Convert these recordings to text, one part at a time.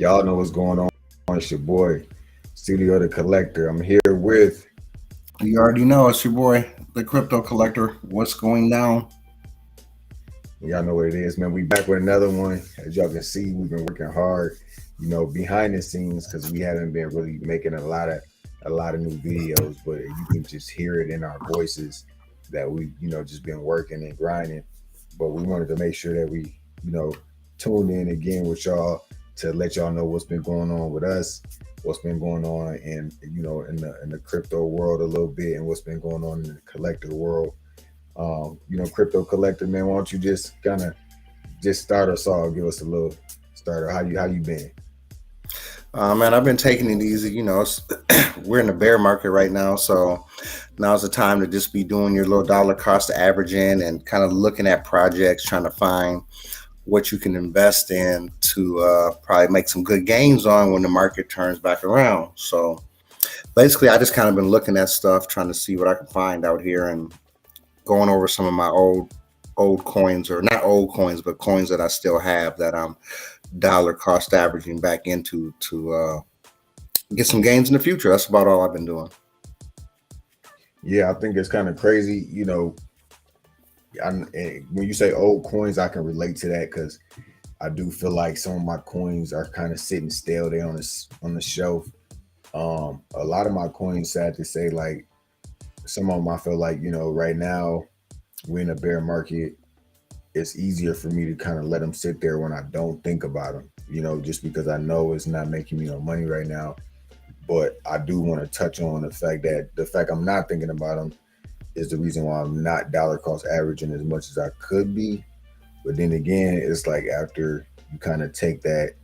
Y'all know what's going on. It's your boy, Studio the Collector. I'm here with. You already know it's your boy, the crypto collector. What's going down? Y'all know what it is, man. We back with another one. As y'all can see, we've been working hard, behind the scenes because we haven't been really making a lot of new videos, but you can just hear it in our voices that we, just been working and grinding. But we wanted to make sure that we, you know, tuned in again with y'all to let y'all know what's been going on with us, what's been going on in the crypto world a little bit, and what's been going on in the collector world. Crypto collector, man, why don't you just kind of just start us off, give us a little starter. How you been? Man, I've been taking it easy. We're in the bear market right now, so now's the time to just be doing your little dollar cost averaging and kind of looking at projects, trying to find what you can invest in to probably make some good gains on when the market turns back around. So basically, I just kind of been looking at stuff, trying to see what I can find out here and going over some of my old coins, or not old coins, but coins that I still have that I'm dollar cost averaging back into to get some gains in the future. That's about all I've been doing. Yeah, I think it's kind of crazy. When you say old coins, I can relate to that because I do feel like some of my coins are kind of sitting stale. They on the shelf. A lot of my coins, sad to say, like some of them, I feel like right now we're in a bear market. It's easier for me to kind of let them sit there when I don't think about them. Just because I know it's not making me no money right now. But I do want to touch on the fact I'm not thinking about them is the reason why I'm not dollar cost averaging as much as I could be. But then again, it's like after you kind of take that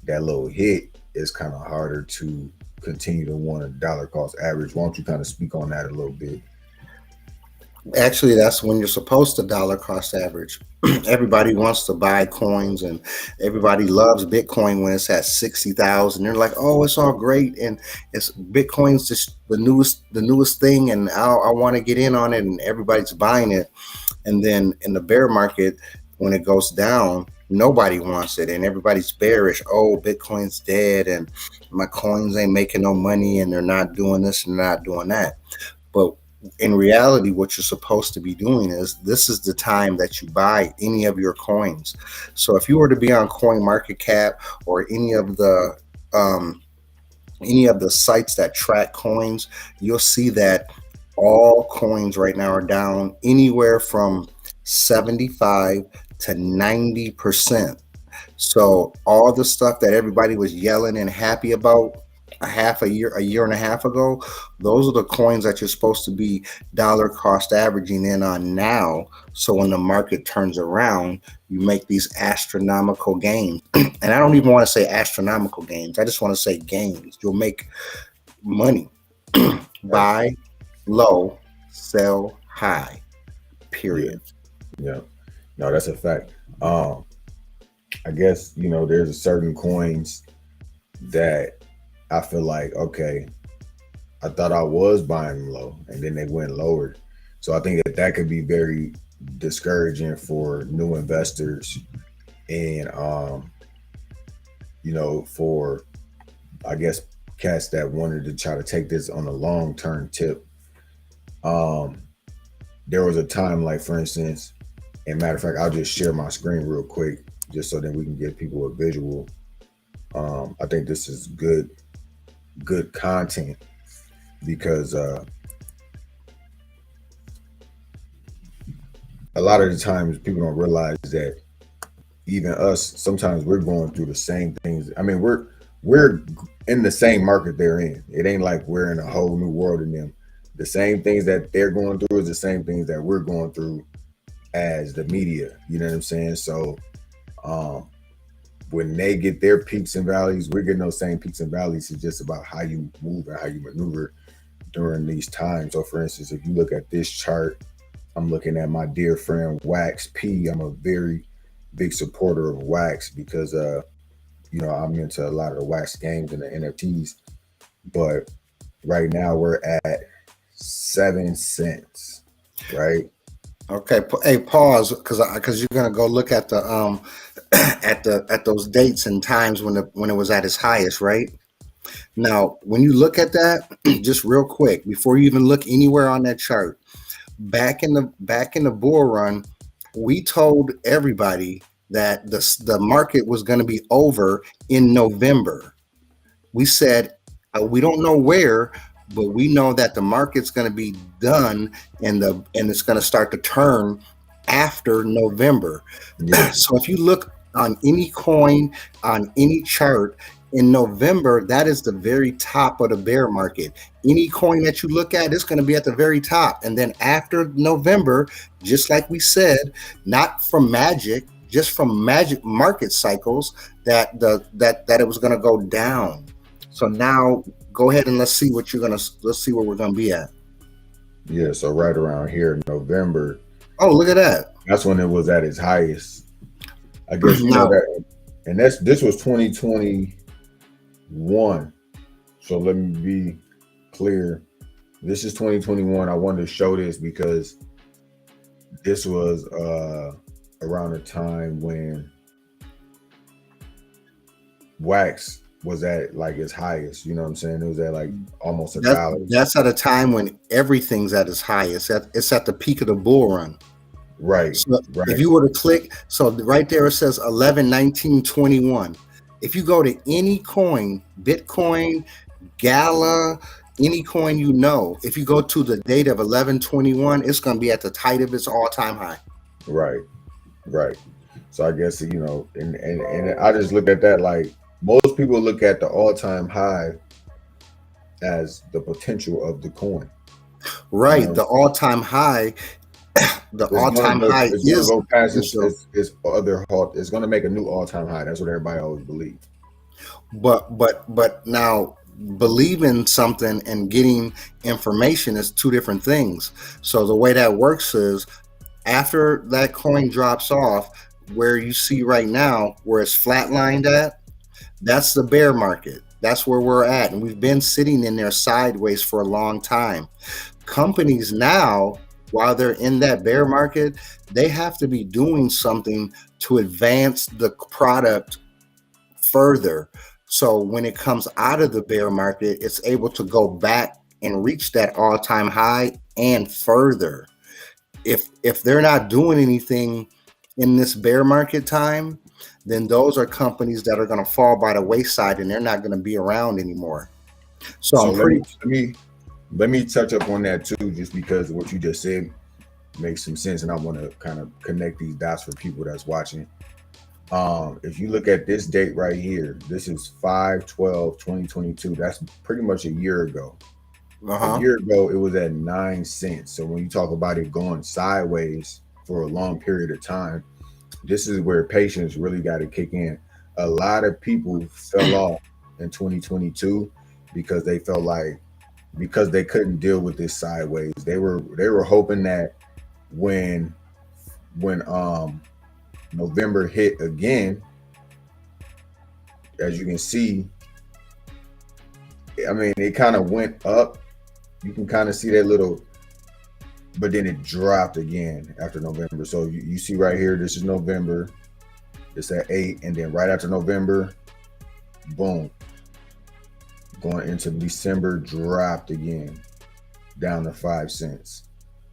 little hit, it's kind of harder to continue to want a dollar cost average. Why don't you kind of speak on that a little bit? Actually, that's when you're supposed to dollar cost average. Everybody wants to buy coins, and everybody loves Bitcoin when it's at 60,000. They're like, "Oh, it's all great, and it's Bitcoin's just the newest thing, and I want to get in on it." And everybody's buying it. And then in the bear market, when it goes down, nobody wants it, and everybody's bearish. Oh, Bitcoin's dead, and my coins ain't making no money, and they're not doing this and they're not doing that. But in reality, what you're supposed to be doing is this is the time that you buy any of your coins. So if you were to be on Coin Market Cap or um, any of the sites that track coins, you'll see that all coins right now are down anywhere from 75 to 90%. So all the stuff that everybody was yelling and happy about a year and a half ago, those are the coins that you're supposed to be dollar cost averaging in on now. So when the market turns around, you make these astronomical gains. And I don't even want to say astronomical gains. I just want to say gains. You'll make money. Right. Buy low, sell high. Yeah. Period. Yeah. No, that's a fact. I guess there's a certain coins that I feel like, okay, I thought I was buying low and then they went lower. So I think that could be very discouraging for new investors and for I guess cats that wanted to try to take this on a long term tip. Um there was a time, like, for instance, and matter of fact, I'll just share my screen real quick just so that we can give people a visual. I think this is good content because a lot of the times people don't realize that even us, sometimes we're going through the same things. I mean, we're in the same market they're in. It ain't like we're in a whole new world in them. The same things that they're going through is the same things that we're going through as the media. You know what I'm saying? So um when they get their peaks and valleys, we're getting those same peaks and valleys. It's just about how you move and how you maneuver during these times. So, for instance, if you look at this chart, I'm looking at my dear friend Wax P. I'm a very big supporter of Wax because, I'm into a lot of the Wax games and the NFTs. But right now we're at 7 cents, right? Okay, hey, pause, because you're gonna go look at the at those dates and times when it was at its highest, right? Now, when you look at that, just real quick, before you even look anywhere on that chart, back in the bull run, we told everybody that the market was going to be over in November. We said we don't know where, but we know that the market's going to be done and it's going to start to turn after November. Yeah, So if you look on any coin, on any chart in November, that is the very top of the bear market. Any coin that you look at is going to be at the very top. And then after November, just like we said, not from magic, just from magic market cycles, that it was going to go down. So now go ahead and let's see where we're gonna be at. yeah. So right around here, in November, Oh, look at that. that's when it was at its highest. I guess you know Now that, and this was 2021. So let me be clear. This is 2021. I wanted to show this because this was around the time when wax was at like its highest. You know what I'm saying? It was at like almost a that dollar. that's at a time when everything's at its highest. It's at the peak of the bull run. Right, So if right. you were to click, so right there it says 11/19/21. If you go to any coin, Bitcoin, Gala, any coin if you go to the date of 11/21, it's going to be at the height of its all-time high. Right, right. So I guess and I just look at that like most people look at the all-time high as the potential of the coin. You Right, know, the all-time high, the all-time high it's gonna is go past potential. its other halt. It's gonna make a new all-time high. That's what everybody always believes. But now believing something and getting information is two different things. So the way that works is after that coin drops off, where you see right now where it's flatlined at, that's the bear market. That's where we're at. And we've been sitting in there sideways for a long time. Companies now, while they're in that bear market, they have to be doing something to advance the product further. So when it comes out of the bear market, it's able to go back and reach that all-time high and further. If they're not doing anything in this bear market time, then those are companies that are going to fall by the wayside and they're not going to be around anymore. So So I'm pretty let me touch up on that too, just because what you just said makes some sense, and I want to kind of connect these dots for people that's watching. If you look at this date right here, this is 5/12/2022. That's pretty much a year ago. A uh-huh. year ago, it was at 9 cents. So when you talk about it going sideways for a long period of time, this is where patience really got to kick in. A lot of people fell off in 2022 because they felt like because they couldn't deal with this sideways. They were hoping that when when November hit again, as you can see, I mean it kind of went up. You can kind of see that little, but then it dropped again after November. So you see right here, this is November. It's at 8, and then right after November, boom, going into December, dropped again down to 5 cents,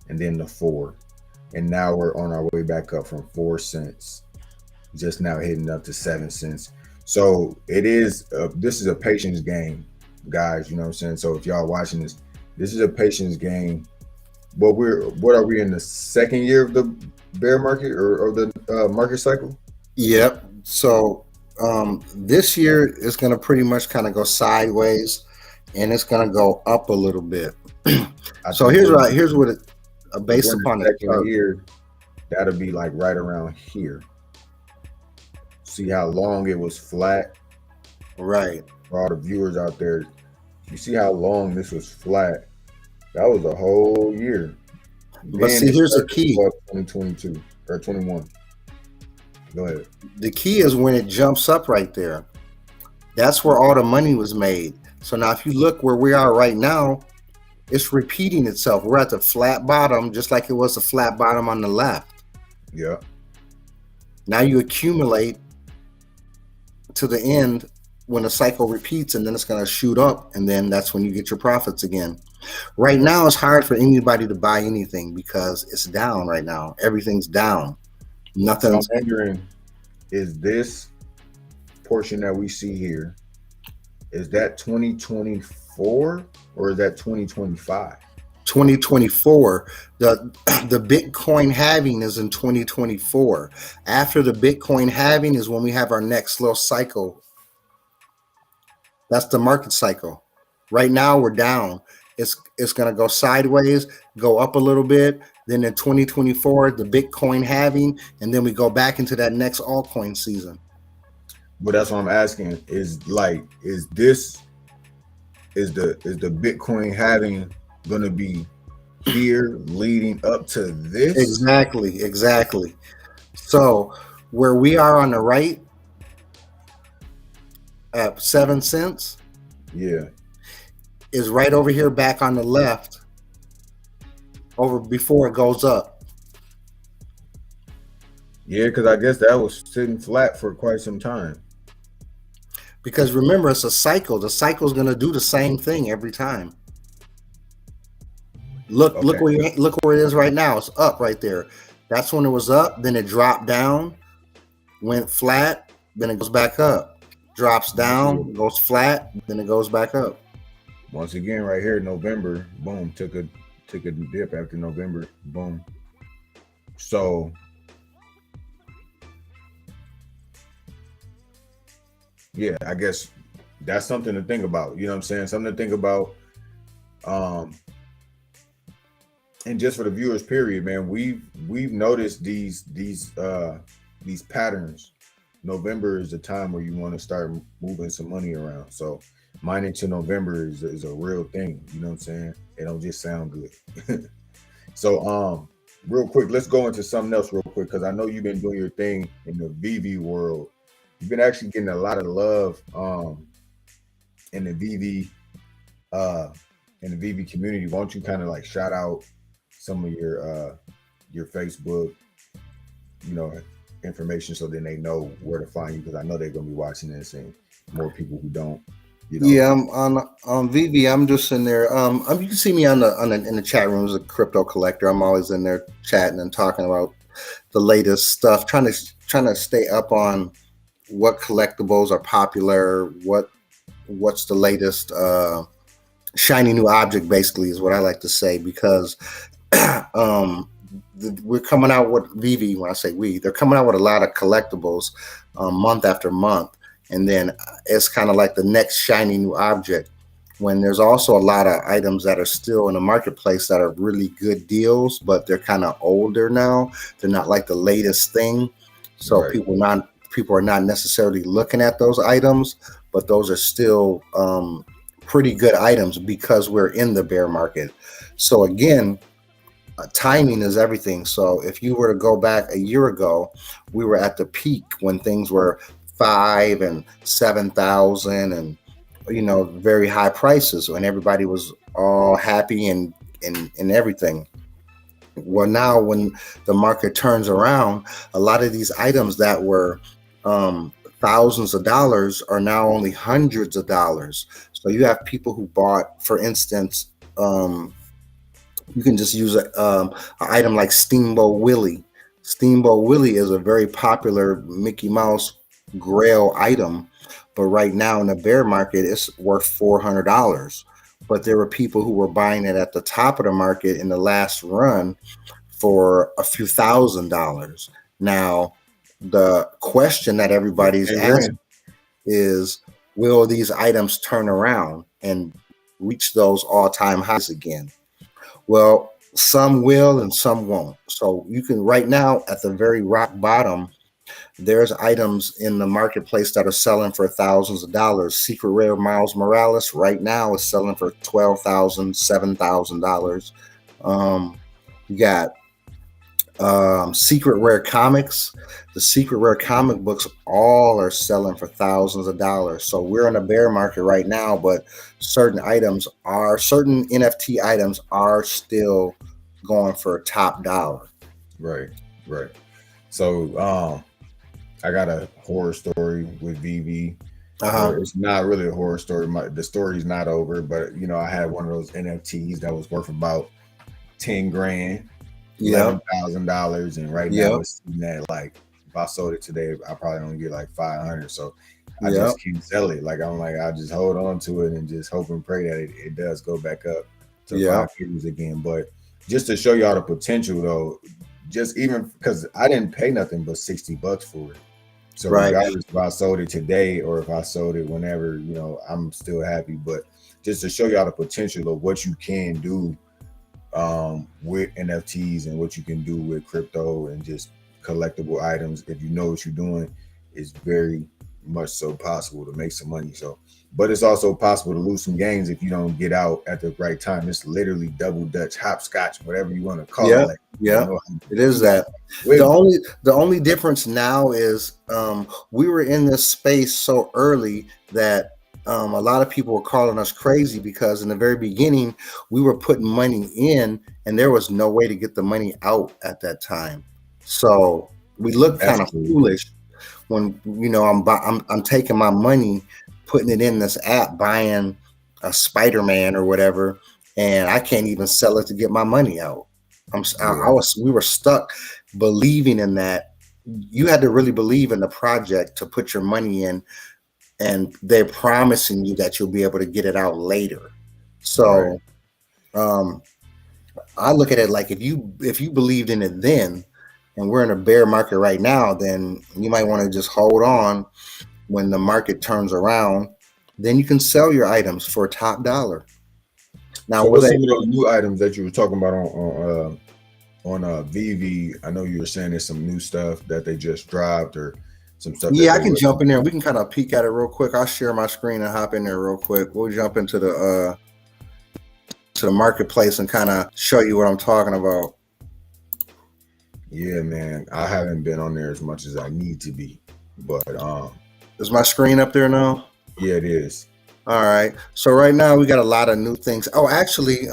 and then to 4, and now we're on our way back up from 4 cents, just now hitting up to 7 cents. So this is a patience game, guys. You know what I'm saying? So if y'all watching this is a patience game. But what are we in the second year of the bear market or the market cycle? Yep. So this year is going to pretty much kind of go sideways and it's going to go up a little bit. I So think here's what it if based we're in the upon the second chart. year, that'll be like right around here. See how long it was flat Right. for all the viewers out there. You see how long this was flat. That was a whole year. But Then see, it here's the started to key. go up 2022 or 21. Go ahead. The key is when it jumps up right there. That's where all the money was made. So now if you look where we are right now, It's repeating itself. We're at the flat bottom, just like it was a flat bottom on the left. Yeah. Now you accumulate to the end when the cycle repeats, and then it's going to shoot up, and then that's when you get your profits again. Right now, it's hard for anybody to buy anything because it's down right now. Everything's down. So I'm Nothing's wondering, is this portion that we see here, is that 2024 or is that 2025? 2024. The Bitcoin halving is in 2024. After the Bitcoin halving is when we have our next little cycle. That's the market cycle. Right now we're down. It's going to go sideways, go up a little bit. Then in 2024, the Bitcoin halving, and then we go back into that next altcoin season. But that's what I'm asking. Is this is the Bitcoin halving gonna be here leading up to this? Exactly. So where we are on the right at 7 cents Yeah. is right over here back on the left over before it goes up. Yeah, because I guess that was sitting flat for quite some time. Because remember, it's a cycle. The cycle is going to do the same thing every time. Look Okay. where it is right now. It's up right there. That's when it was up. Then it dropped down, went flat. Then it goes back up. Drops down, goes flat. Then it goes back up. Once again, right here, November, boom, took a dip after November, boom. So yeah, I guess that's something to think about. You know what I'm saying? Something to think about. And just for the viewers, period, man, we've noticed these patterns. November is the time where you want to start moving some money around. So mining to November is a real thing. You know what I'm saying? It don't just sound good. So real quick, let's go into something else real quick, because I know you've been doing your thing in the VV world. You've been actually getting a lot of love in the VV community. Won't you kind of like shout out some of your Facebook, you know, information, so then they know where to find you? Because I know they're gonna be watching this, and more people who don't, you know. Yeah, I'm on VV. I'm just in there. You can see me on in the chat room as a crypto collector. I'm always in there chatting and talking about the latest stuff, trying to stay up on what collectibles are popular, what's the latest shiny new object, basically, is what I like to say, because we're coming out with VV. When I say we, they're coming out with a lot of collectibles month after month, and then it's kind of like the next shiny new object, when there's also a lot of items that are still in the marketplace that are really good deals, but they're kind of older now. They're not like the latest thing, so Right. people are not necessarily looking at those items, but those are still pretty good items because we're in the bear market. So again, timing is everything. So if you were to go back a year ago, we were at the peak when things were 5 and 7,000, and very high prices, when everybody was all happy and everything. Well, now when the market turns around, a lot of these items that were thousands of dollars are now only hundreds of dollars. So you have people who bought, for instance, you can just use an item like Steamboat Willie. Steamboat Willie is a very popular Mickey Mouse Grail item, but right now in the bear market, it's worth $400. But there were people who were buying it at the top of the market in the last run for a few $1,000s. Now, the question that everybody's asking is, will these items turn around and reach those all-time highs again? Well, some will and some won't. So you can, right now at the very rock bottom, there's items in the marketplace that are selling for thousands of dollars. Secret Rare Miles Morales right now is selling for $12,000, $7,000. You got Secret rare comics. The secret rare comic books all are selling for thousands of dollars. So we're in a bear market right now, but certain NFT items are still going for top dollar. Right, right. So I got a horror story with VV, Uh or huh. it's not really a horror story. The story's not over, but I had one of those NFTs that was worth about 10 grand, Yep. $11,000, and right now Yep. it's sitting at like, if I sold it today, I probably only get like 500. So I Yep. just can't sell it. Like I'm like I just hold on to it and just hope and pray that it does go back up to Yep. five figures again. But just to show y'all the potential though, just even because I didn't pay nothing but $60 for it. So Right. regardless if I sold it today or if I sold it whenever, I'm still happy. But just to show y'all the potential of what you can do with NFTs and what you can do with crypto and just collectible items, if you know what you're doing, is very much so possible to make some money. So, but it's also possible to lose some games if you don't get out at the right time. It's literally double dutch, hopscotch, whatever you want to call it. Yep. Like, you Yep. know how It is to that. The wiggle. only the only difference now is we were in this space so early that a lot of people were calling us crazy because in the very beginning we were putting money in and there was no way to get the money out at that time. So we looked That's kind of true. foolish when I'm taking my money, putting it in this app, buying a Spider-Man or whatever, and I can't even sell it to get my money out. I Yeah, was we were stuck believing in that. You had to really believe in the project to put your money in, and they're promising you that you'll be able to get it out later. right. So um, I look at it like if you believed in it then, and we're in a bear market right now, then you might want to just hold on. When the market turns around, then you can sell your items for top dollar. Now, So will what's they? some of those new items that you were talking about on VV? I know you were saying there's some new stuff that they just dropped or some stuff that Yeah, I they can were. jump in there. We can kind of peek at it real quick. I'll share my screen and hop in there real quick. We'll jump into the marketplace and kind of show you what I'm talking about. Yeah, man. I haven't been on there as much as I need to be, but Is my screen up there now? yeah, it is. All right. So right now we got a lot of new things. Oh, actually,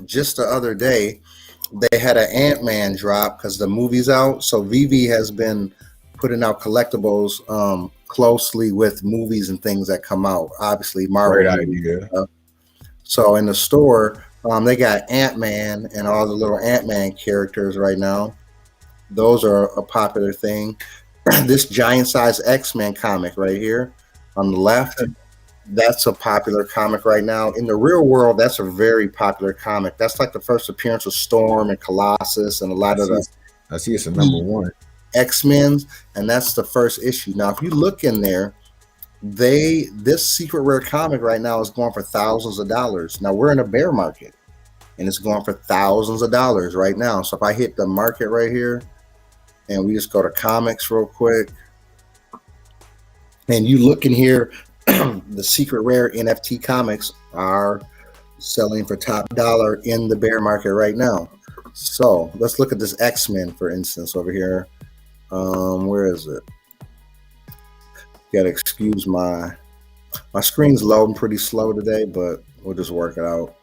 just the other day they had an Ant-Man drop because the movie's out. So VV has been putting out collectibles closely with movies and things that come out. Obviously, Marvel Great movies. idea. So in the store, they got Ant-Man and all the little Ant-Man characters right now. Those are a popular thing. This giant size X-Men comic right here on the left, that's a popular comic right now. In the real world, that's a very popular comic. That's like the first appearance of Storm and Colossus and a I lot of see. the I see. It's a number key one. X-Men's, and that's the first issue. Now, if you look in there, this secret rare comic right now is going for thousands of dollars. Now we're in a bear market and it's going for thousands of dollars right now. So if I hit the market right here and we just go to comics real quick and you look in here, the secret rare NFT comics are selling for top dollar in the bear market right now. So let's look at this X-Men, for instance, over here. Where is it? Gotta excuse my screen's loading pretty slow today, but we'll just work it out.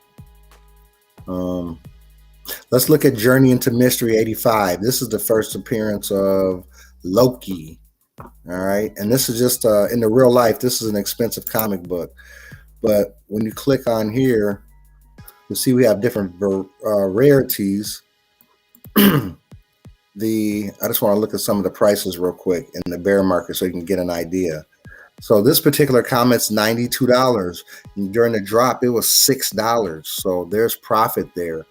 Um, let's look at Journey into Mystery 85. This is the first appearance of Loki. All right. And this is just in the real life, this is an expensive comic book. But when you click on here, you see we have different rarities. I just want to look at some of the prices real quick in the bear market so you can get an idea. So this particular comic's $92. During the drop, it was $6. So there's profit there.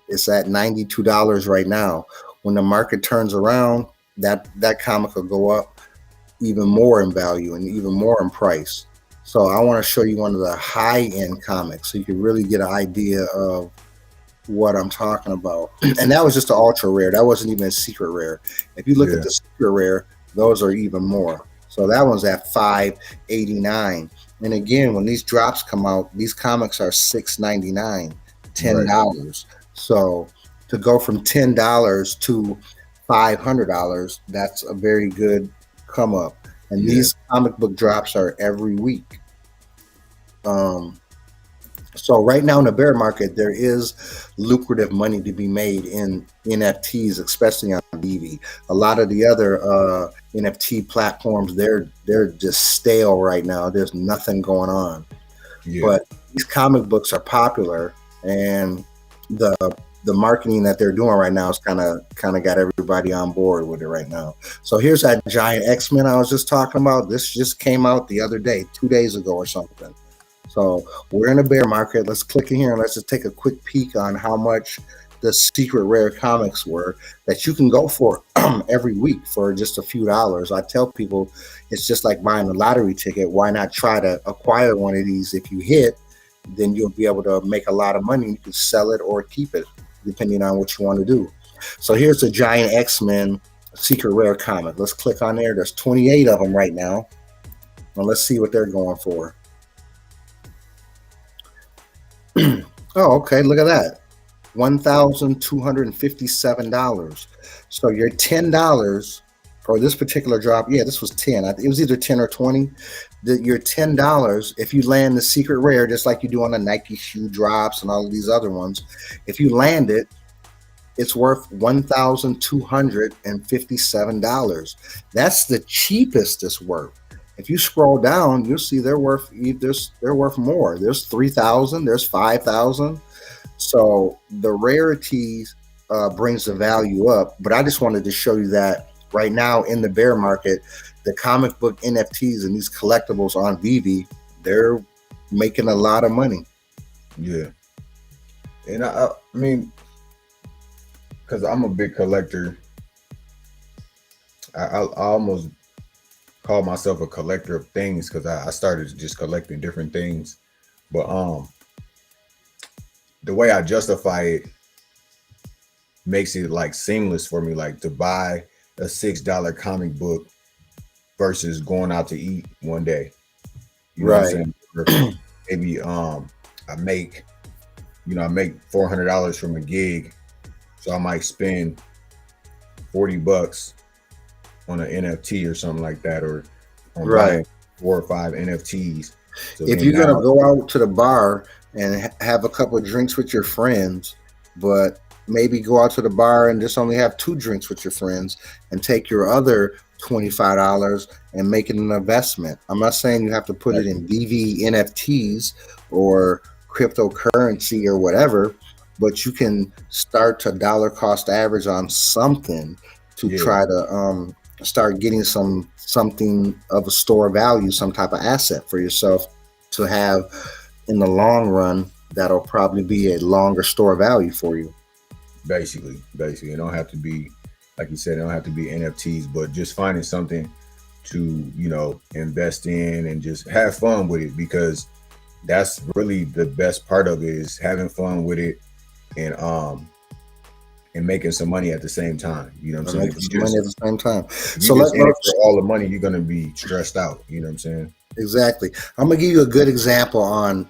It's at $92 right now. When the market turns around, that comic will go up even more in value and even more in price. So I want to show you one of the high end comics so you can really get an idea of what I'm talking about. And that was just the ultra rare. That wasn't even a secret rare. If you look at Yeah. the secret rare, those are even more. So that one's at $5.89. And again, when these drops come out, these comics are $6.99, Right. $10. So to go from $10 to $500, that's a very good come up. And Yeah. these comic book drops are every week. Um, so right now in the bear market, there is lucrative money to be made in NFTs, especially on BV. A lot of the other NFT platforms, they're just stale right now. There's nothing going on. Yeah. But these comic books are popular, and the the marketing that they're doing right now is kind of got everybody on board with it right now. So here's that giant X-Men I was just talking about. This just came out the other day, 2 days ago or something. So we're in a bear market. Let's click in here and let's just take a quick peek on how much the secret rare comics were that you can go for every week for just a few dollars. I tell people it's just like buying a lottery ticket. Why not try to acquire one of these? If you hit, then you'll be able to make a lot of money. You can sell it or keep it, depending on what you want to do. So here's the giant X-Men secret rare comic. Let's click on there. There's 28 of them right now. And let's see what they're going for. Oh, okay. Look at that. $1,257. So your $10 for this particular drop, yeah, this was 10. It was either 10 or 20. Your $10, if you land the secret rare, just like you do on the Nike shoe drops and all of these other ones, if you land it, it's worth $1,257. That's the cheapest it's worth. If you scroll down, you'll see they're worth more. There's 3,000. There's 5,000. So the rarities brings the value up. But I just wanted to show you that right now in the bear market, the comic book NFTs and these collectibles on Vivi, they're making a lot of money. Yeah. And I mean, because I'm a big collector, I almost call myself a collector of things because I started just collecting different things. But the way I justify it makes it like seamless for me, like to buy a $6 comic book versus going out to eat one day. You know what I'm Right. saying? Or maybe I make $400 from a gig, so I might spend $40 on an NFT or something like that, or on Right. buying 4 or 5 NFTs. So If then you're gonna now, go out to the bar and have a couple of drinks with your friends, but maybe go out to the bar and just only have 2 drinks with your friends and take your other $25 and make it an investment. I'm not saying you have to put it in DV NFTs or cryptocurrency or whatever, but you can start to dollar cost average on something to yeah, try to start getting something of a store value, some type of asset for yourself to have in the long run. That'll probably be a longer store value for you. basically, it don't have to be, like you said, it don't have to be NFTs, but just finding something to invest in and just have fun with it, because that's really the best part of it, is having fun with it, and making some money at the same time. You know what And I'm saying? making some money at the same time. If you So just in it let's for all the money, you're gonna be stressed out. You know what I'm saying? exactly. I'm gonna give you a good example on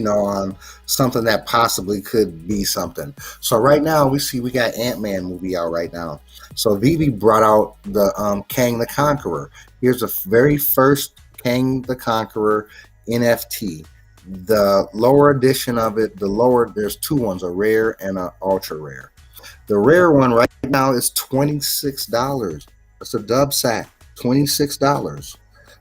on something that possibly could be something. So right now we got Ant-Man movie out right now. So Vivi brought out the Kang the Conqueror. Here's the very first Kang the Conqueror NFT. The lower edition of it, there's two ones, a rare and an ultra rare. The rare one right now is $26. It's a dub sack, $26.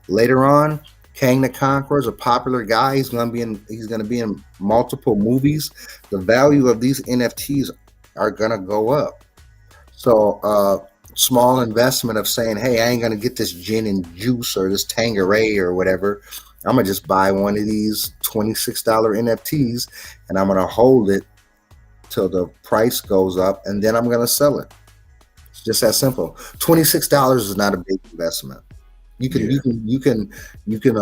Later on, Kang the Conqueror is a popular guy. He's gonna be in multiple movies. The value of these NFTs are gonna go up. So small investment of saying, hey, I ain't gonna get this gin and juice or this Tangeray or whatever. I'm gonna just buy one of these $26 NFTs and I'm gonna hold it till the price goes up, and then I'm gonna sell it. It's just that simple. $26 is not a big investment. You can Yeah, you can you can you can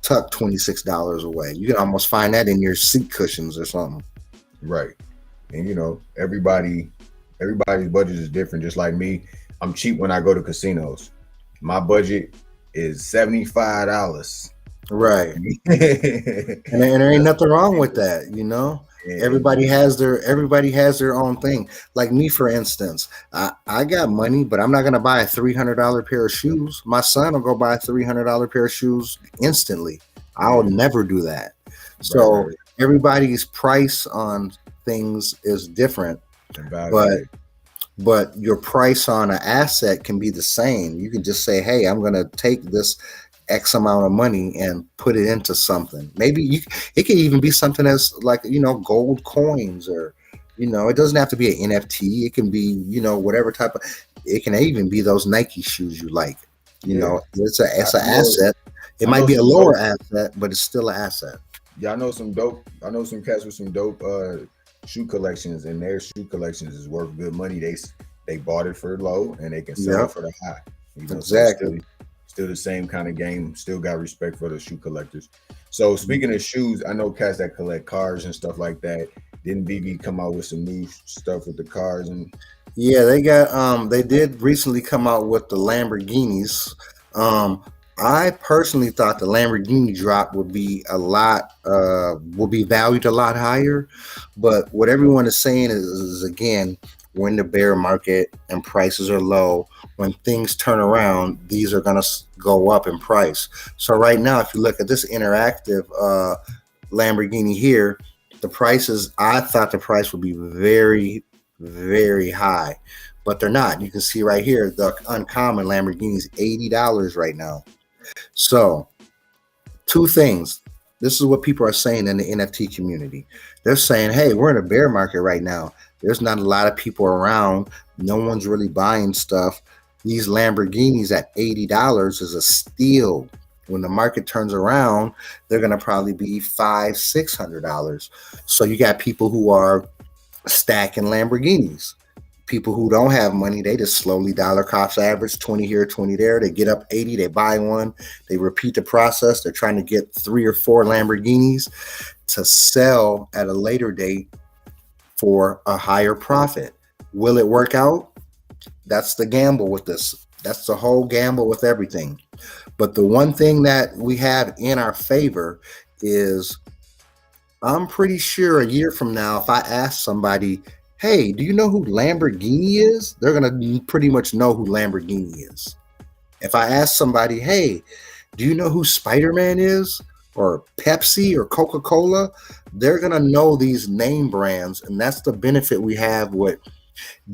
tuck $26 away. You can almost find that in your seat cushions or something. right. And everybody's budget is different. Just like me, I'm cheap when I go to casinos. My budget is $75. Right. Yeah, And there ain't nothing wrong with that. And Everybody has their own thing. Like me, for instance, I got money, but I'm not gonna buy a $300 pair of shoes. My son will go buy a $300 pair of shoes instantly. I'll yeah, never do that. right, So right, everybody's price on things is different, and value, but yeah, your price on an asset can be the same. You can just say, "Hey, I'm going to take this X amount of money and put it into something." Maybe it can even be something as like gold coins, or it doesn't have to be an NFT. It can be whatever type of. It can even be those Nike shoes you like. yeah. It's an I know, asset. It I might know be a some lower dope. asset, but it's still an asset. Yeah, I know some dope. I know some cats with some dope shoe collections, and their shoe collections is worth good money. They bought it for low, and they can sell it Yep, for the high. So it's exactly. still the same kind of game. Still got respect for the shoe collectors. So speaking of shoes, I know cats that collect cars and stuff like that. Didn't BB come out with some new stuff with the cars and Yeah, they did recently come out with the Lamborghinis. Um I personally thought the Lamborghini drop would be valued a lot higher, but what everyone is saying is again, we're in the bear market and prices are low. When things turn around, these are going to go up in price. So right now, if you look at this interactive Lamborghini here, the prices, I thought the price would be very, very high, but they're not. You can see right here, the uncommon Lamborghini is $80 right now. So, two things. This is what people are saying in the NFT community. They're saying, hey, we're in a bear market right now. There's not a lot of people around. No one's really buying stuff. These Lamborghinis at $80 is a steal. When the market turns around, they're going to probably be $500-$600. So you got people who are stacking Lamborghinis. People who don't have money, they just slowly dollar cost average 20 here, 20 there. They get up 80, they buy one, they repeat the process. They're trying to get 3 or 4 Lamborghinis to sell at a later date for a higher profit. Will it work out? That's the gamble with this. That's the whole gamble with everything. But the one thing that we have in our favor is I'm pretty sure a year from now, if I ask somebody, hey, do you know who Lamborghini is? They're going to pretty much know who Lamborghini is. If I ask somebody, hey, do you know who Spider Man is? Or Pepsi or Coca Cola? They're going to know these name brands. And that's the benefit we have with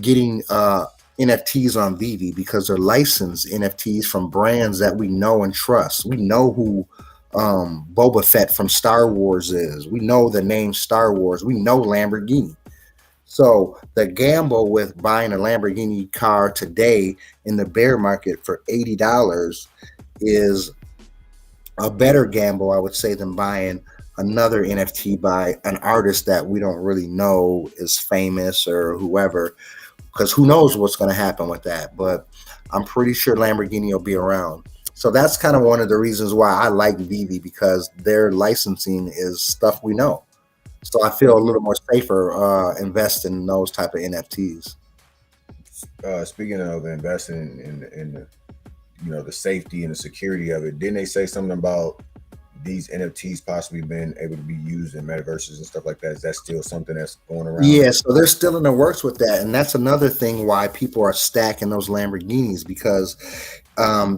getting NFTs on Vivi, because they're licensed NFTs from brands that we know and trust. We know who Boba Fett from Star Wars is. We know the name Star Wars. We know Lamborghini. So the gamble with buying a Lamborghini car today in the bear market for $80 is a better gamble, I would say, than buying another NFT by an artist that we don't really know is famous or whoever, because who knows what's going to happen with that. But I'm pretty sure Lamborghini will be around. So that's kind of one of the reasons why I like Vivi, because their licensing is stuff we know. So I feel a little more safer investing in those type of NFTs. speaking of investing in the the safety and the security of it, didn't they say something about these NFTs possibly being able to be used in metaverses and stuff like that? Is that still something that's going around? Yeah, so they're still in the works with that, and that's another thing why people are stacking those Lamborghinis, because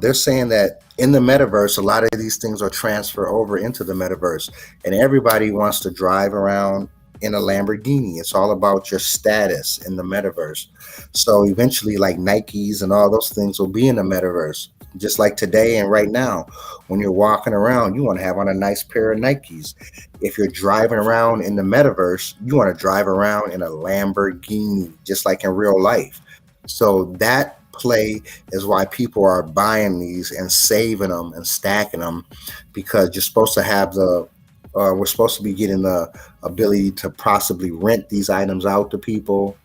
they're saying that in the metaverse, a lot of these things are transferred over into the metaverse, and everybody wants to drive around in a Lamborghini. It's all about your status in the metaverse. So eventually, like Nikes and all those things will be in the metaverse. Just like today and right now, when you're walking around, you want to have on a nice pair of Nikes. If you're driving around in the metaverse, you want to drive around in a Lamborghini, just like in real life. So that play is why people are buying these and saving them and stacking them, because you're supposed to have we're supposed to be getting the ability to possibly rent these items out to people.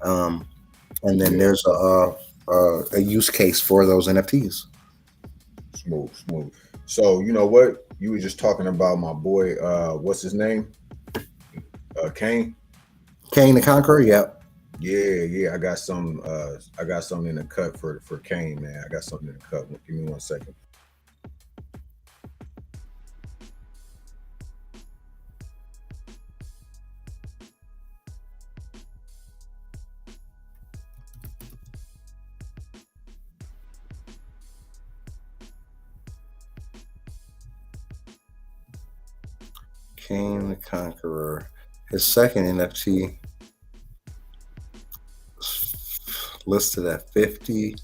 Um, and then Yeah, there's a use case for those NFTs. smooth, smooth. So you know what? You were just talking about my boy, what's his name? Kane. Kane the Conqueror, yep. Yeah, yeah. I got something in the cut for Kane, man. I got something in the cut. Give me 1 second. King the Conqueror. His second NFT listed at 50,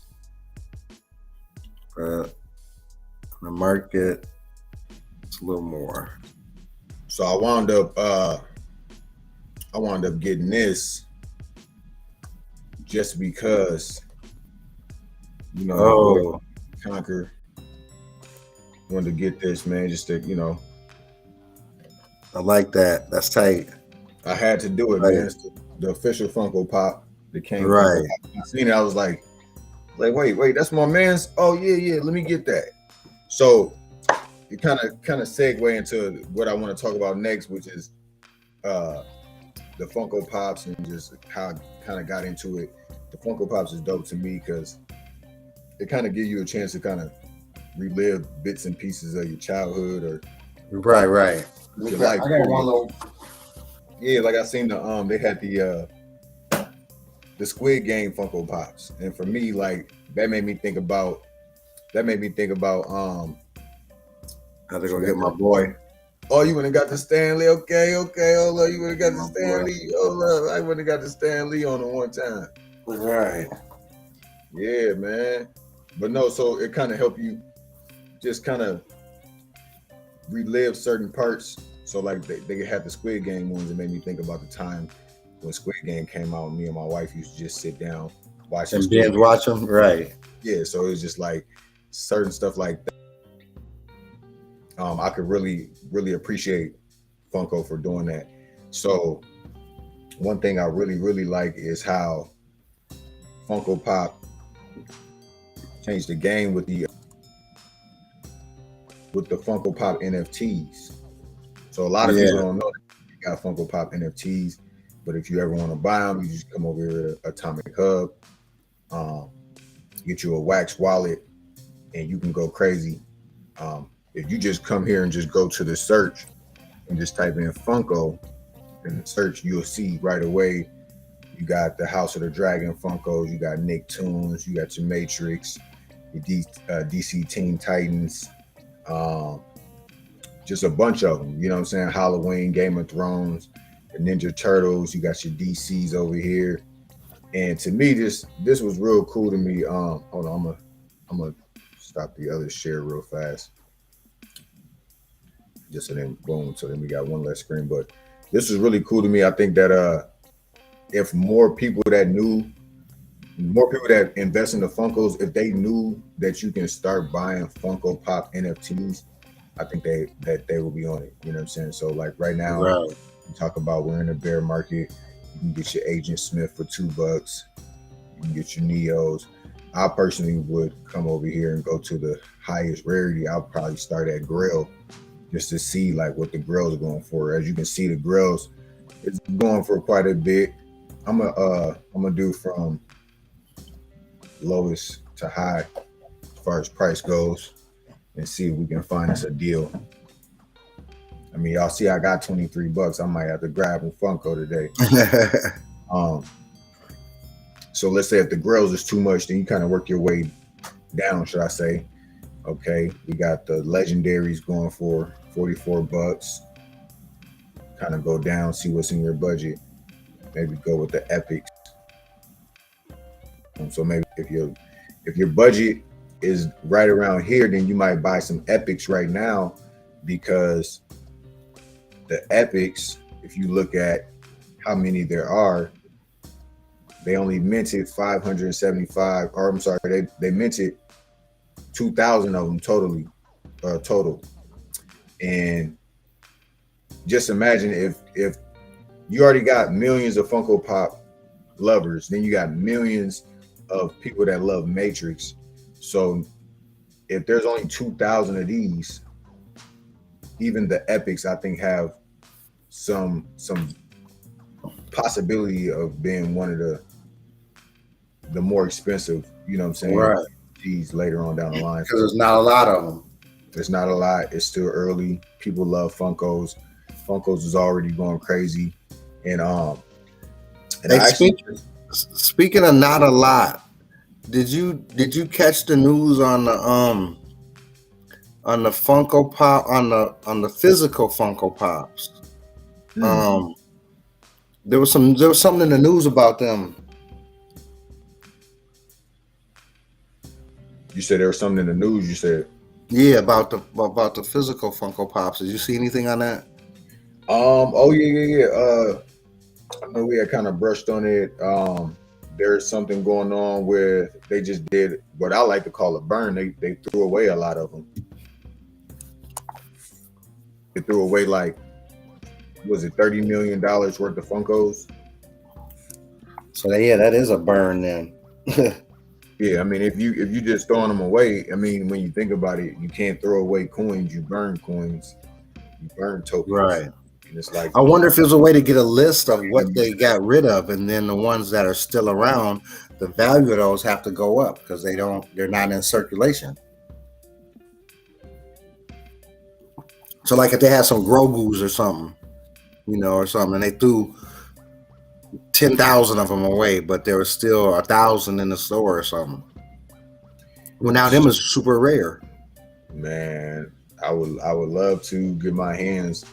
but the market it's a little more. So I wound up getting this just because, you know, your boy Conquer wanted to get this, man, just to, you know. I like that. That's tight. I had to do it, Right. man. It's the official Funko Pop, the King Right. Funko Pop. I seen it, I was like, wait, that's my man's. Oh yeah, let me get that. So it kind of segue into what I want to talk about next, which is the Funko Pops and just how I kind of got into it. The Funko Pops is dope to me because it kind of gives you a chance to kind of relive bits and pieces of your childhood or right. your life. I got one little. Yeah, like I seen they had the Squid Game Funko Pops, and for me, like that made me think about I had to go get my boy. Oh, you wouldn't have got the Stanley. Okay. Hold up. You would have got the Stanley. Hold up. I wouldn't have got the Stanley on it one time. Right. Yeah, man. But no, so it kind of helped you just kind of relive certain parts. So like they had the Squid Game ones. It made me think about the time when Squid Game came out. Me and my wife used to just sit down, watch and binge watch them. Right. Yeah. So it's just like certain stuff like that. I could really appreciate Funko for doing that. So one thing I really like is how Funko Pop changed the game with the Funko Pop NFTs. So a lot of people don't know that you got Funko Pop NFTs, but if you ever want to buy them, you just come over here to Atomic Hub, get you a wax wallet, and you can go crazy. If you just come here and just go to the search and just type in Funko in the search, you'll see right away. You got the House of the Dragon Funkos, you got Nicktoons, you got your Matrix, your DC Teen Titans, just a bunch of them. You know what I'm saying? Halloween, Game of Thrones, the Ninja Turtles. You got your DCs over here. And to me, this was real cool to me. Hold on, I'm gonna stop the other share real fast. Just so then boom, so then we got one less screen. But this is really cool to me. I think that if more people that invest in the Funkos, if they knew that you can start buying Funko Pop NFTs, I think they will be on it. You know what I'm saying? So like right now, we talk about we're in a bear market. You can get your Agent Smith for $2. You can get your Neos. I personally would come over here and go to the highest rarity. I'll probably start at Grail just to see like what the Grails are going for. As you can see, the Grails is going for quite a bit. I'm gonna do from lowest to high as far as price goes and see if we can find us a deal. I mean, y'all see I got $23. I might have to grab a Funko today. So let's say if the Grails is too much, then you kind of work your way down, should I say. Okay, we got the legendaries going for $44. Kind of go down, see what's in your budget. Maybe go with the epics. So maybe if your budget is right around here, then you might buy some epics right now, because the epics, if you look at how many there are, they only minted 575, or I'm sorry, they minted 2,000 of them total. And just imagine if you already got millions of Funko Pop lovers, then you got millions of people that love Matrix. So if there's only 2,000 of these, even the epics I think have some possibility of being one of the more expensive, you know what I'm saying? Right. These later on down the line. Because there's not a lot of them. There's not a lot. It's still early. People love Funkos. Funkos is already going crazy. And speaking of not a lot, did you catch the news on on the Funko Pop on the physical Funko Pops. Hmm. Um, there was something in the news about them. You said there was something in the news. You said, Yeah, about the physical Funko Pops. Did you see anything on that? oh yeah, yeah, yeah. I know we had kind of brushed on it. There's something going on where they just did what I like to call a burn. They threw away a lot of them. They threw away like, was it $30 million worth of Funkos? So yeah, that is a burn then. Yeah, I mean, if you just throwing them away, I mean, when you think about it, you can't throw away coins. You burn coins. You burn tokens, Right. and it's like I wonder if there's a way to get a list of what they got rid of, and then the ones that are still around, the value of those have to go up because they're not in circulation. So like if they had some Grogu's or something, or something, and they threw 10,000 of them away, but there was still 1,000 in the store or something. Well, now them is super rare. man, I would love to get my hands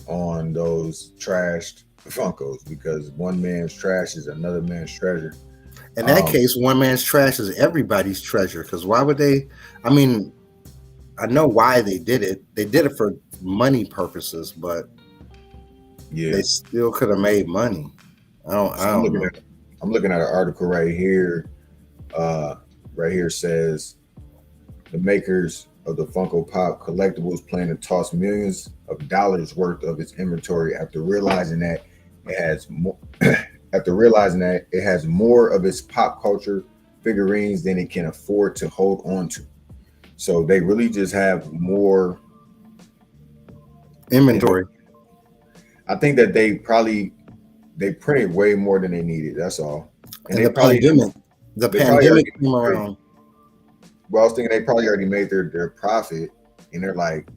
on those trashed Funkos because one man's trash is another man's treasure. In that Um, case, one man's trash is everybody's treasure. Because why would they? I mean, I know why they did it. They did it for money purposes, but yeah. they still could have made money. I don't. I So I'm don't looking know. at I'm looking at an article right here. Uh, right here says the makers of the Funko Pop collectibles plan to toss millions of dollars worth of its inventory it has more after realizing that it has more of its pop culture figurines than it can afford to hold on to. So they really just have more in it. Inventory. I think that they printed way more than they needed. That's all, and And the they probably pandemic already came made, around. well, I was thinking they probably already made their profit, and they're like,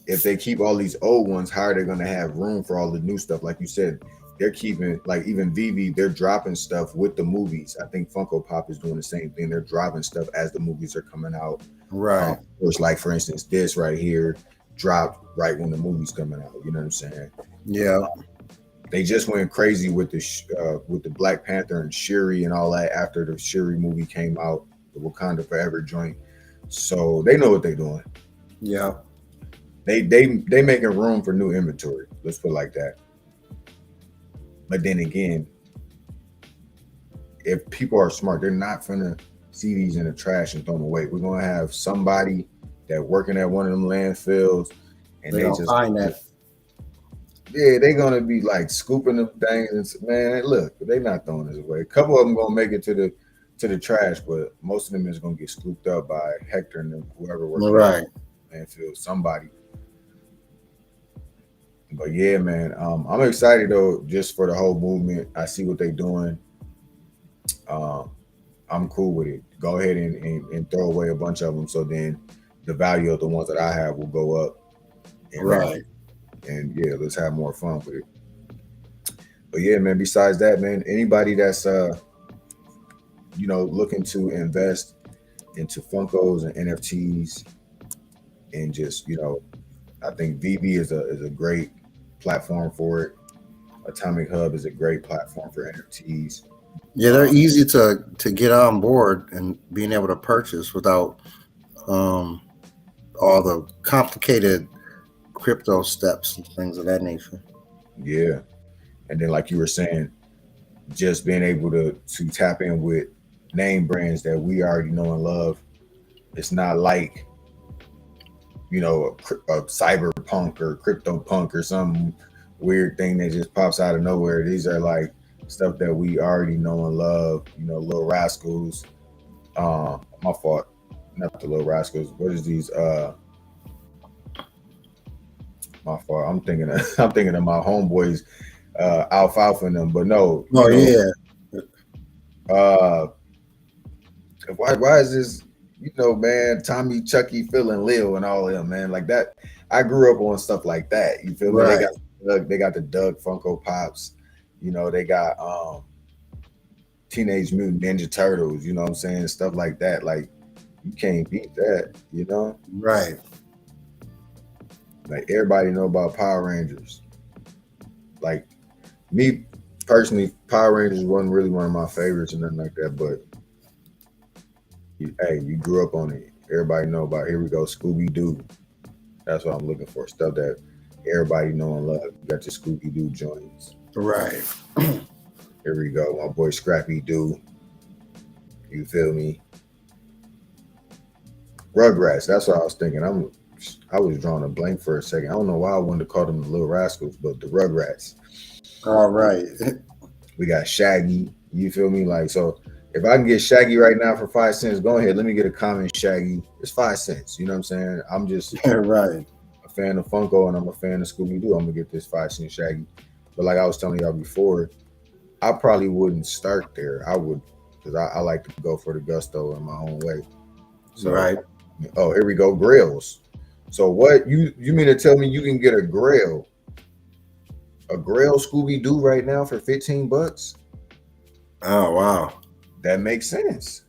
if they keep all these old ones, how are they going to have room for all the new stuff? Like you said, they're keeping like even Vivi, they're dropping stuff with the movies. I think Funko Pop is doing the same thing. They're dropping stuff as the movies are coming out. Right. Of course, like for instance, this right here dropped right when the movie's coming out. You know what I'm saying? Yeah. They just went crazy with the Black Panther and Shuri and all that after the Shuri movie came out, the Wakanda Forever joint. So they know what they're doing. Yeah. They making room for new inventory. Let's put it like that. But then again, if people are smart, they're not gonna see these in the trash and throw them away. We're gonna have somebody that working at one of them landfills, and They they don't just find that. yeah, they're gonna be like scooping them things. And man, look, they not throwing this away. A couple of them gonna make it to the trash, but most of them is gonna get scooped up by Hector and whoever working at Right. landfill. Somebody. But yeah, man, I'm excited though, just for the whole movement. I see what they're doing. Um, I'm cool with it. Go ahead and throw away a bunch of them, so then the value of the ones that I have will go up. And Right. and yeah, let's have more fun with it. But yeah, man. Besides that, man, anybody that's looking to invest into Funkos and NFTs and just I think VB is a great platform for it. Atomic Hub is a great platform for NFTs. Yeah, they're Um, easy to get on board and being able to purchase without um, all the complicated crypto steps and things of that nature. yeah, and then like you were saying, just being able to tap in with name brands that we already know and love. It's not like a cyberpunk or crypto punk or some weird thing that just pops out of nowhere. These are like stuff that we already know and love. Little Rascals. My fault, not the Little Rascals. What is these? My fault. I'm thinking of I'm thinking of my homeboys, Alfalfa and them. But no, Oh yeah, uh, why is this? Man, Tommy, Chucky, Phil, and Lil, and all of them, man, like that. I grew up on stuff like that. You feel me? right. They got the Doug Funko Pops. They got Teenage Mutant Ninja Turtles. You know what I'm saying? Stuff like that. Like You can't beat that, you know? Right. Like everybody know about Power Rangers. Like me personally, Power Rangers wasn't really one of my favorites and nothing like that, but hey, you grew up on it. Everybody know about here we go, Scooby Doo. That's what I'm looking for. Stuff that everybody know and love. You got your Scooby Doo joints. Right. Here we go. My boy Scrappy Doo. You feel me? Rugrats. That's what I was thinking. I was drawing a blank for a second. I don't know why I wanted to call them the Little Rascals, but the Rugrats. All right. We got Shaggy. You feel me? Like so. If I can get Shaggy right now for 5 cents, go ahead. Let me get a common Shaggy. It's 5 cents. You know what I'm saying? I'm just Right. a fan of Funko and I'm a fan of Scooby Doo. I'm gonna get this 5 cent Shaggy. But like I was telling y'all before, I probably wouldn't start there. I would because I like to go for the gusto in my own way. So Right. oh, here we go, Grails. So what you mean to tell me you can get a Grail Scooby Doo right now for $15? Oh wow. That makes sense.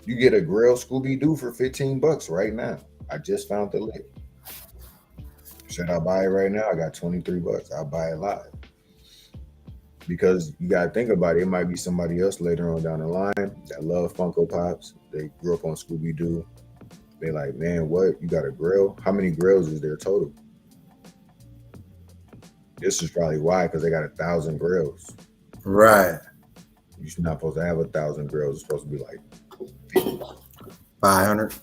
You get a Grail Scooby Doo for $15 right now. I just found the link. Should I buy it right now? I got $23. I'll buy it live. Because you gotta think about it. It might be somebody else later on down the line that love Funko Pops. They grew up on Scooby Doo. They like, man, what? You got a grill? How many grills is there total? This is probably why, because they got 1,000 grills. Right. You're not supposed to have 1,000 grills. It's supposed to be like 50. 500.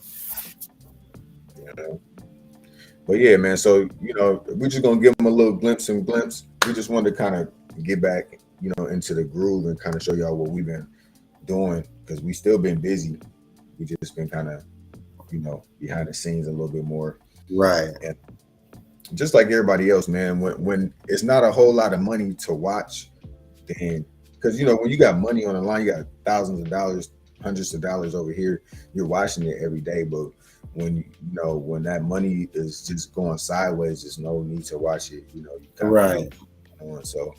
You know? But yeah, man. So we're just gonna give them a little glimpse. We just wanted to kind of get back, into the groove and kind of show y'all what we've been doing because we still been busy. We just been kind of, behind the scenes a little bit more. Right. And just like everybody else, man, when it's not a whole lot of money to watch, then because when you got money on the line, you got thousands of dollars, hundreds of dollars over here, you're watching it every day. But when when that money is just going sideways, there's no need to watch it. You right. So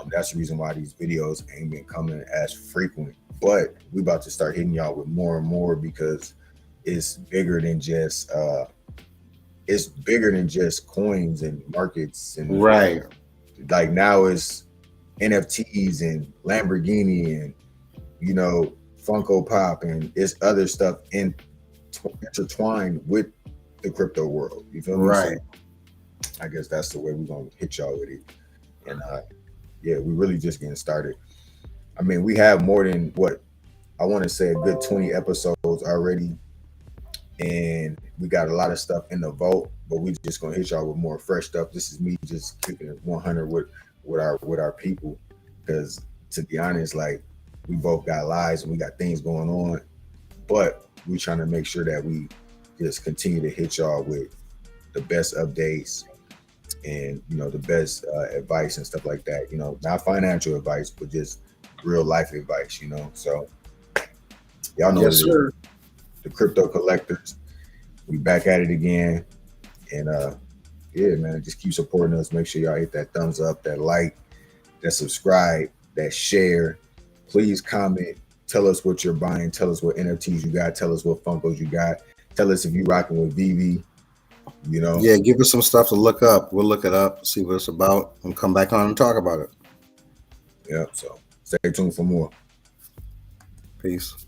that's the reason why these videos ain't been coming as frequent. But we about to start hitting y'all with more and more because it's bigger than just coins and markets and right. Like now it's NFTs and Lamborghini and Funko Pop and it's other stuff intertwined with the crypto world. You feel me? Right. So I guess that's the way we're gonna hit y'all with it. And yeah, we really just getting started. I mean, we have more than what I want to say a good 20 episodes already, and we got a lot of stuff in the vault. But we just gonna hit y'all with more fresh stuff. This is me just keeping it 100 with our people, because to be honest, like we both got lives and we got things going on, but we trying to make sure that we just continue to hit y'all with the best updates and the best advice and stuff like that. Not financial advice, but just real life advice. So y'all know yes, sir. The Crypto Collectors. We back at it again, and yeah, man, just keep supporting us. Make sure y'all hit that thumbs up, that like, that subscribe, that share. Please comment. Tell us what you're buying. Tell us what NFTs you got. Tell us what Funkos you got. Tell us if you rocking with VV. Yeah, give us some stuff to look up. We'll look it up, see what it's about, and come back on and talk about it. Yep. So stay tuned for more. Peace.